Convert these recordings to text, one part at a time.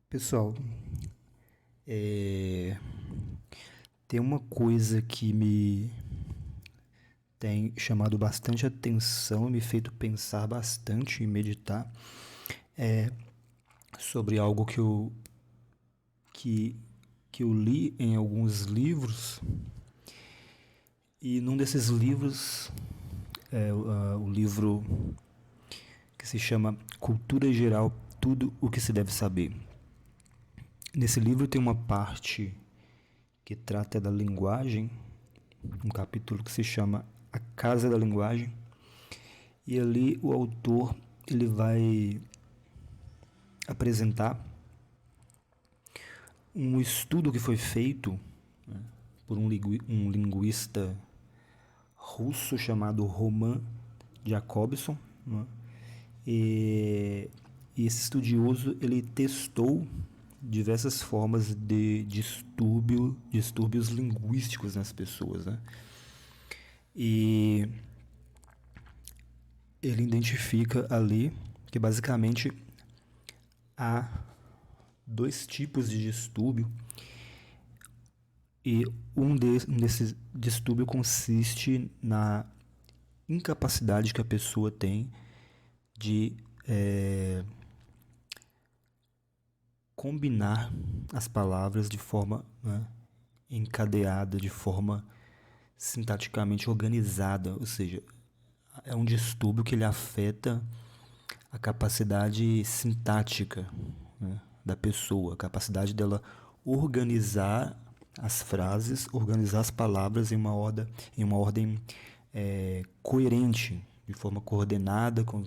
Pessoal, tem uma coisa que me tem chamado bastante atenção, me feito pensar bastante e meditar sobre algo que, que eu li em alguns livros. E num desses livros, o livro que se chama Cultura Geral, Tudo o que se deve saber. Nesse livro tem uma parte que trata da linguagem, um capítulo que se chama A Casa da Linguagem, e ali o autor ele vai apresentar um estudo que foi feito, né, por um linguista russo chamado Roman Jakobson, né, e esse estudioso ele testou diversas formas de distúrbios linguísticos nas pessoas, né? E ele identifica ali que basicamente há dois tipos de distúrbio, e desses distúrbios consiste na incapacidade que a pessoa tem de combinar as palavras de forma, né, encadeada, de forma sintaticamente organizada, ou seja, é um distúrbio que ele afeta a capacidade sintática, né, da pessoa, a capacidade dela organizar as frases, organizar as palavras em uma ordem coerente, de forma coordenada, com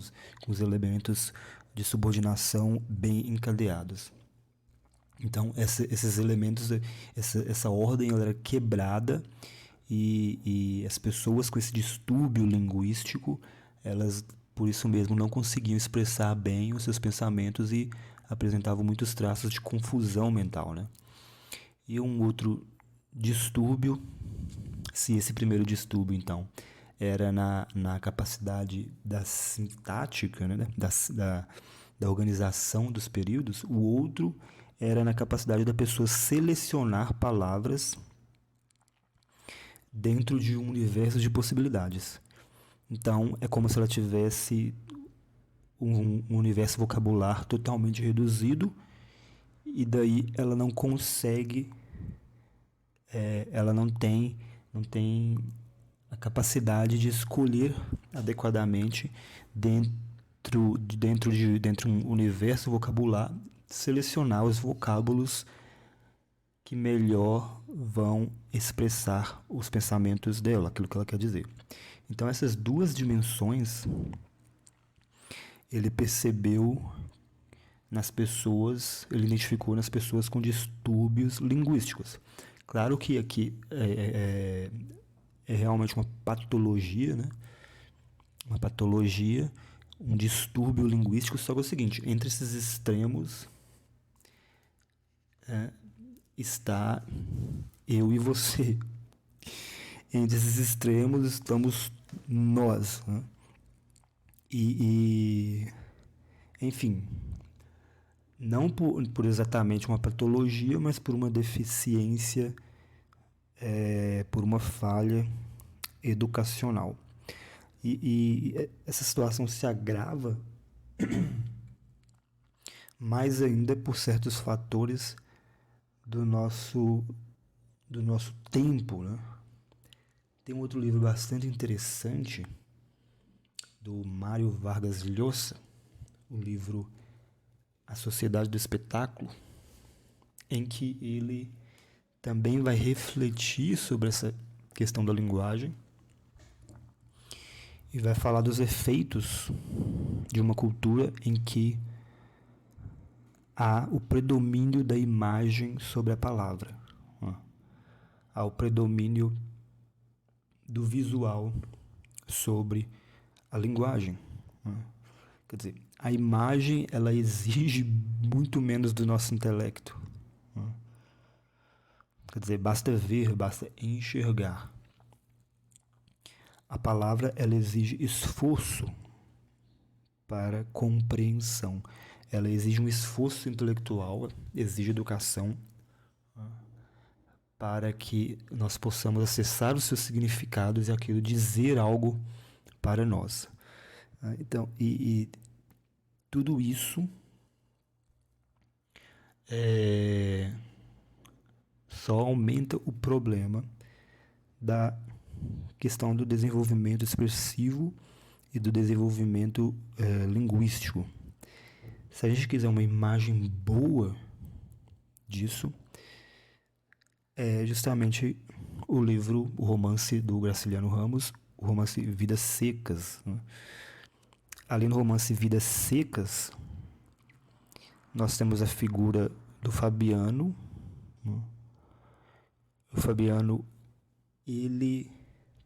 os elementos de subordinação bem encadeados. Então, esses elementos, essa ordem ela era quebrada, e as pessoas com esse distúrbio linguístico, elas, por isso mesmo, não conseguiam expressar bem os seus pensamentos e apresentavam muitos traços de confusão mental, né? E um outro distúrbio, se esse primeiro distúrbio, então, era na capacidade da sintática, né, da organização dos períodos, o outro era na capacidade da pessoa selecionar palavras dentro de um universo de possibilidades. Então, é como se ela tivesse um universo vocabular totalmente reduzido, e daí ela não consegue, ela não tem a capacidade de escolher adequadamente dentro de um universo vocabular, selecionar os vocábulos que melhor vão expressar os pensamentos dela, aquilo que ela quer dizer. Então, essas duas dimensões ele percebeu nas pessoas, ele identificou nas pessoas com distúrbios linguísticos. Claro que aqui é realmente uma patologia, né? Uma patologia, um distúrbio linguístico, só que é o seguinte, entre esses extremos está eu e você. Entre esses extremos estamos nós, né? Enfim, não por exatamente uma patologia, mas por uma deficiência, por uma falha educacional. E essa situação se agrava mais ainda por certos fatores do nosso tempo, né? Tem um outro livro bastante interessante do Mário Vargas Llosa, o livro A Sociedade do Espetáculo, em que ele também vai refletir sobre essa questão da linguagem e vai falar dos efeitos de uma cultura em que há o predomínio da imagem sobre a palavra. Há o predomínio do visual sobre a linguagem. Quer dizer, a imagem ela exige muito menos do nosso intelecto. Quer dizer, basta ver, basta enxergar. A palavra ela exige esforço para compreensão. ela exige um esforço intelectual, exige educação, para que nós possamos acessar os seus significados e aquilo dizer algo para nós. Então, e tudo isso só aumenta o problema da questão do desenvolvimento expressivo e do desenvolvimento linguístico. Se a gente quiser uma imagem boa disso, é justamente o livro, o romance do Graciliano Ramos, o romance Vidas Secas. Ali no romance Vidas Secas, nós temos a figura do Fabiano. O Fabiano, ele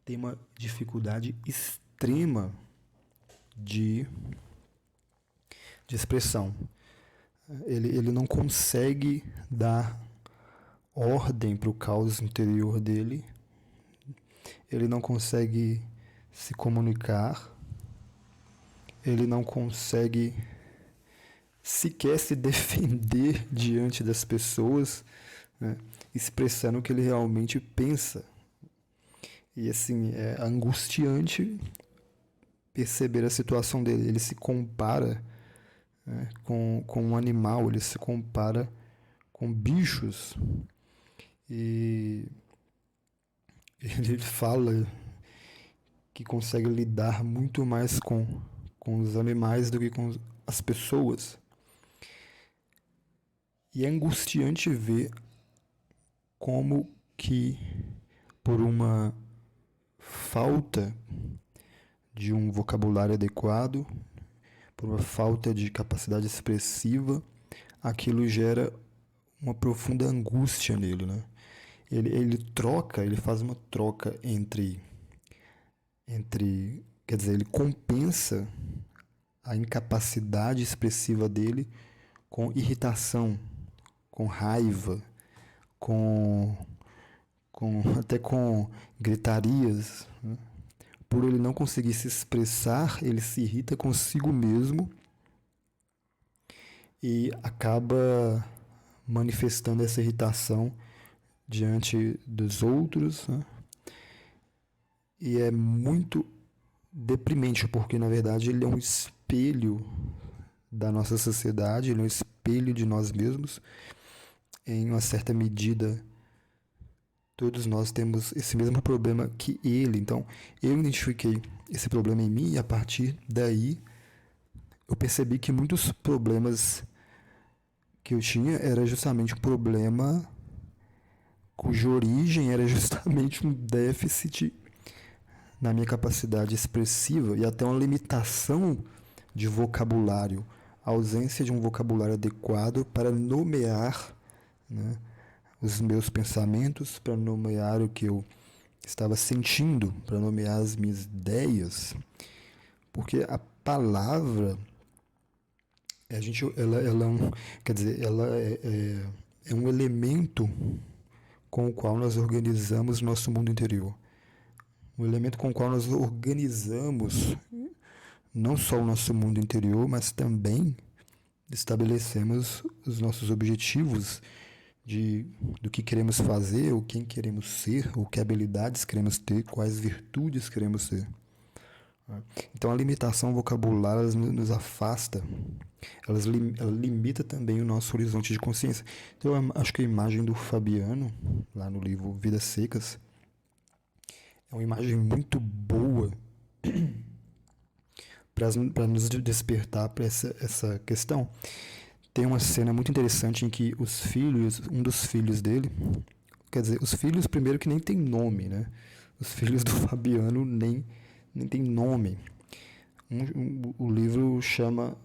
tem uma dificuldade extrema de expressão. Ele não consegue dar ordem para o caos interior dele. Ele não consegue se comunicar. Ele não consegue sequer se defender diante das pessoas, né, expressando o que ele realmente pensa. E assim, é angustiante perceber a situação dele. Ele se compara, né, com um animal, ele se compara com bichos. E ele fala que consegue lidar muito mais com os animais do que com as pessoas. E é angustiante ver como que, por uma falta de um vocabulário adequado, por uma falta de capacidade expressiva, aquilo gera uma profunda angústia nele, né? Ele faz uma troca entre, quer dizer, ele compensa a incapacidade expressiva dele com irritação, com raiva, até com gritarias, né? Por ele não conseguir se expressar, ele se irrita consigo mesmo e acaba manifestando essa irritação diante dos outros, né? E é muito deprimente, porque na verdade ele é um espelho da nossa sociedade, ele é um espelho de nós mesmos. Em uma certa medida, todos nós temos esse mesmo problema que ele. Então, eu identifiquei esse problema em mim e a partir daí eu percebi que muitos problemas que eu tinha era justamente um problema cuja origem era justamente um déficit na minha capacidade expressiva e até uma limitação de vocabulário, a ausência de um vocabulário adequado para nomear, né, os meus pensamentos, para nomear o que eu estava sentindo, para nomear as minhas ideias, porque a palavra, ela é um elemento com o qual nós organizamos nosso mundo interior. Um elemento com o qual nós organizamos não só o nosso mundo interior, mas também estabelecemos os nossos objetivos do que queremos fazer, ou quem queremos ser, ou que habilidades queremos ter, quais virtudes queremos ter. Então a limitação vocabular nos afasta, ela limita também o nosso horizonte de consciência. Então eu acho que a imagem do Fabiano, lá no livro Vidas Secas, é uma imagem muito boa para nos despertar para essa questão. Tem uma cena muito interessante em que um dos filhos dele, quer dizer, os filhos primeiro que nem tem nome, né? Os filhos do Fabiano nem tem nome. O livro chama,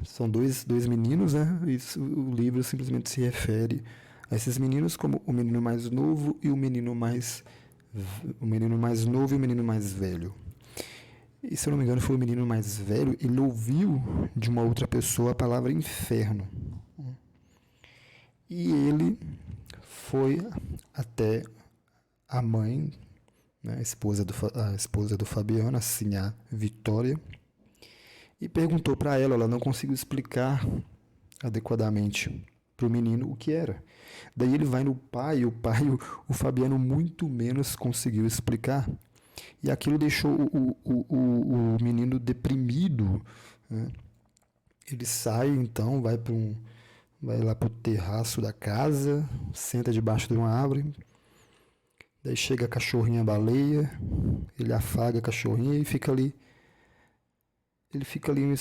são dois meninos, né? O livro simplesmente se refere a esses meninos como o menino mais novo e o menino mais novo e o menino mais velho. E se eu não me engano foi o menino mais velho, ele ouviu de uma outra pessoa a palavra inferno. E ele foi até a mãe, né, a esposa do Fabiano, assim, a Vitória, e perguntou para ela não conseguiu explicar adequadamente para o menino o que era. Daí ele vai no pai, o Fabiano muito menos conseguiu explicar. E aquilo deixou o menino deprimido, né? Ele sai então, vai lá pro terraço da casa, senta debaixo de uma árvore. Daí chega a cachorrinha baleia, ele afaga a cachorrinha e fica ali. Ele fica ali em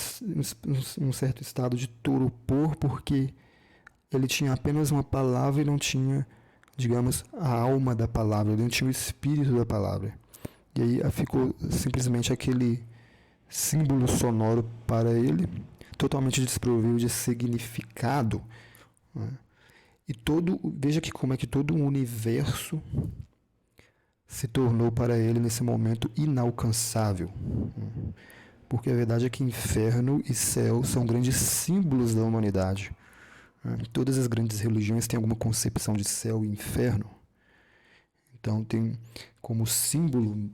um certo estado de torpor, porque ele tinha apenas uma palavra e não tinha, digamos, a alma da palavra, ele não tinha o espírito da palavra. E aí ficou simplesmente aquele símbolo sonoro para ele, totalmente desprovido de significado. Né? E veja que como é que todo o universo se tornou para ele nesse momento inalcançável. Porque a verdade é que inferno e céu são grandes símbolos da humanidade. Todas as grandes religiões têm alguma concepção de céu e inferno. Então tem como símbolo,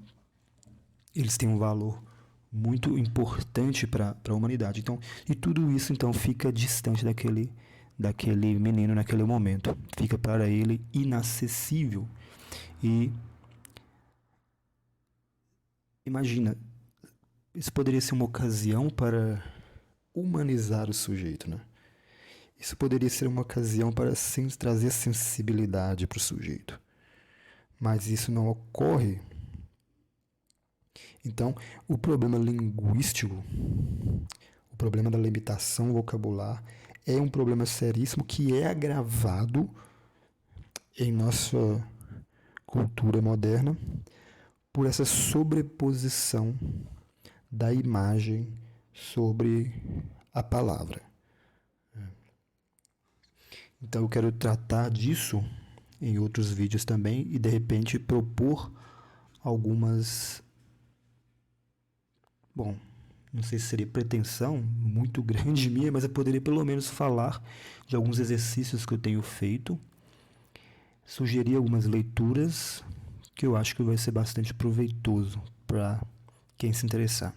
eles têm um valor muito importante para a humanidade. Então, e tudo isso então fica distante daquele menino naquele momento. Fica para ele inacessível. E imagina, isso poderia ser uma ocasião para humanizar o sujeito, né? Isso poderia ser uma ocasião para trazer sensibilidade para o sujeito. Mas isso não ocorre. Então, o problema linguístico, o problema da limitação vocabular, é um problema seríssimo que é agravado em nossa cultura moderna por essa sobreposição da imagem sobre a palavra. Então eu quero tratar disso em outros vídeos também e de repente propor algumas... Bom, não sei se seria pretensão muito grande minha, mas eu poderia pelo menos falar de alguns exercícios que eu tenho feito, sugerir algumas leituras que eu acho que vai ser bastante proveitoso para quem se interessar.